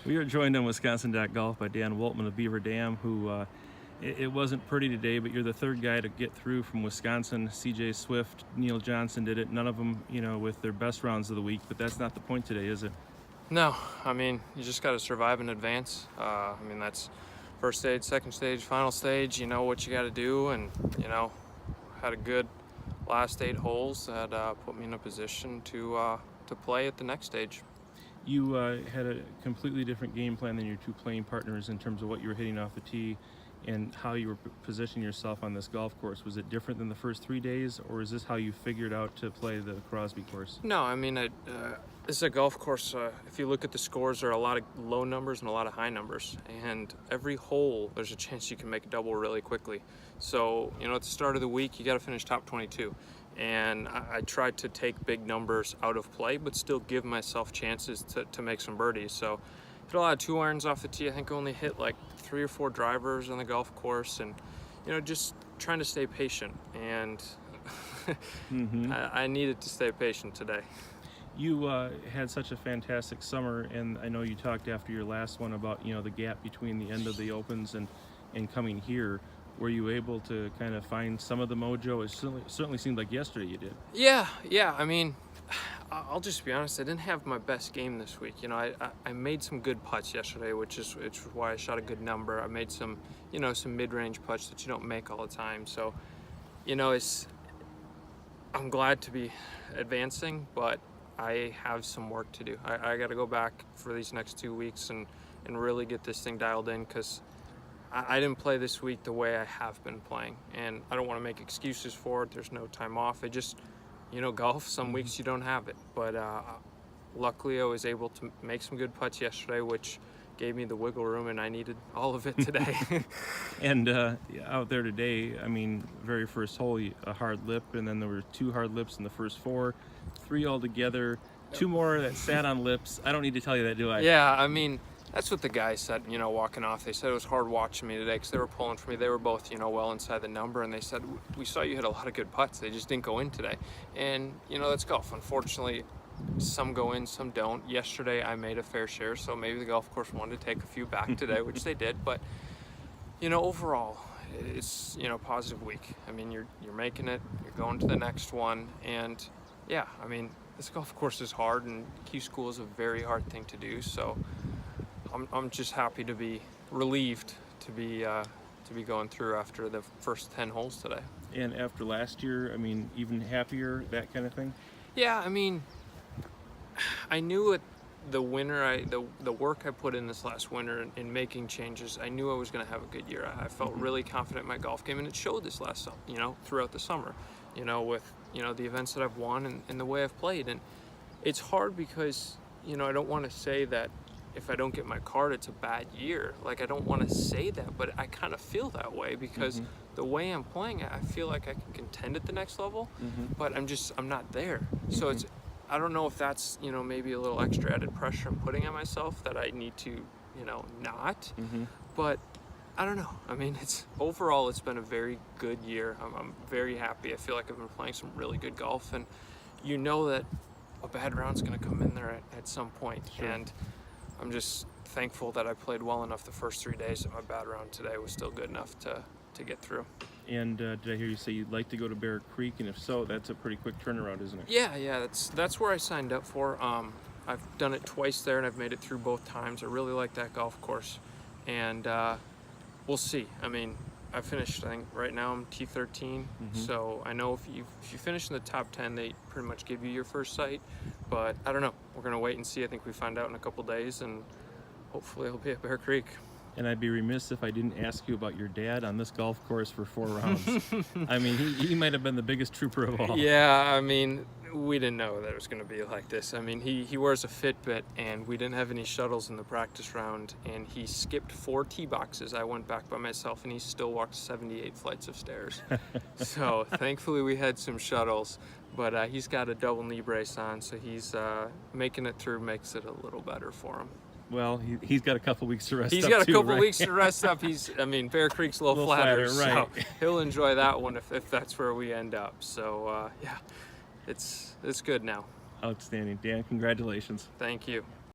We are joined on Wisconsin.golf by Dan Woltman of Beaver Dam, who it wasn't pretty today, but you're the third guy to get through from Wisconsin. CJ Swift, Neil Johnson did it. None of them, with their best rounds of the week, but that's not the point today, is it? No, I mean, you just got to survive in advance. That's first stage, second stage, final stage. You know what you got to do, and had a good last 8 holes that put me in a position to play at the next stage. You had a completely different game plan than your two playing partners in terms of what you were hitting off the tee and how you were positioning yourself on this golf course. Was it different than the first 3 days, or is this how you figured out to play the Crosby course? No, I mean, this is a golf course. If you look at the scores, there are a lot of low numbers and a lot of high numbers. And every hole, there's a chance you can make a double really quickly. So, at the start of the week, you got to finish top 22. And I tried to take big numbers out of play, but still give myself chances to make some birdies. So hit a lot of 2-irons off the tee. I think I only hit like 3 or 4 drivers on the golf course, and just trying to stay patient. And I needed to stay patient today. You had such a fantastic summer, and I know you talked after your last one about the gap between the end of the Opens and coming here. Were you able to kind of find some of the mojo? It certainly seemed like yesterday you did. Yeah. I mean, I'll just be honest. I didn't have my best game this week. I made some good putts yesterday, which is why I shot a good number. I made some, some mid-range putts that you don't make all the time. So, I'm glad to be advancing, but I have some work to do. I got to go back for these next 2 weeks and really get this thing dialed in, because I didn't play this week the way I have been playing, and I don't want to make excuses for it. There's no time off. I just, golf, some weeks you don't have it. But luckily I was able to make some good putts yesterday, which gave me the wiggle room, and I needed all of it today. And out there today, I mean, very first hole, a hard lip, and then there were 2 hard lips in the first 4, 3 altogether, 2 more that sat on lips. I don't need to tell you that, do I? Yeah, I mean, that's what the guys said, walking off. They said it was hard watching me today because they were pulling for me. They were both, well inside the number, and they said, we saw you hit a lot of good putts. They just didn't go in today. And, that's golf. Unfortunately, some go in, some don't. Yesterday, I made a fair share, so maybe the golf course wanted to take a few back today, which they did. But, overall, it's, positive week. I mean, you're making it. You're going to the next one. And, yeah, I mean, this golf course is hard, and Q School is a very hard thing to do, so I'm just happy to be relieved to be going through after the first 10 holes today. And after last year, I mean, even happier, that kind of thing? Yeah, I mean, I knew it the winter, the work I put in this last winter in making changes, I knew I was going to have a good year. I felt really confident in my golf game, and it showed this last, throughout the summer, with, the events that I've won and the way I've played. And it's hard because, I don't want to say that if I don't get my card, it's a bad year. Like, I don't want to say that, but I kind of feel that way because the way I'm playing, I feel like I can contend at the next level, but I'm not there. So I don't know if that's, maybe a little extra added pressure I'm putting on myself that I need to, not, but I don't know. I mean, overall, it's been a very good year. I'm very happy. I feel like I've been playing some really good golf, and that a bad round's going to come in there at some point. Sure. And I'm just thankful that I played well enough the first 3 days that my bad round today was still good enough to get through. And did I hear you say you'd like to go to Bear Creek? And if so, that's a pretty quick turnaround, isn't it? Yeah, that's where I signed up for. I've done it twice there, and I've made it through both times. I really like that golf course, and we'll see. I mean, I finished, I think right now I'm T13, so I know if you finish in the top 10, they pretty much give you your first sight, but I don't know. We're going to wait and see. I think we find out in a couple days, and hopefully it'll be at Bear Creek. And I'd be remiss if I didn't ask you about your dad on this golf course for 4 rounds. I mean, he might have been the biggest trooper of all. Yeah, I mean, we didn't know that it was going to be like this. I mean, he wears a Fitbit, and we didn't have any shuttles in the practice round, and he skipped 4 tee boxes. I went back by myself, and he still walked 78 flights of stairs. So thankfully we had some shuttles, but he's got a double knee brace on, so he's making it through makes it a little better for him. Well, he's got a couple weeks to rest up, He's got a couple right? weeks to rest up. Bear Creek's a little flatter, right. So he'll enjoy that one if that's where we end up. So, yeah, it's good now. Outstanding. Dan, congratulations. Thank you.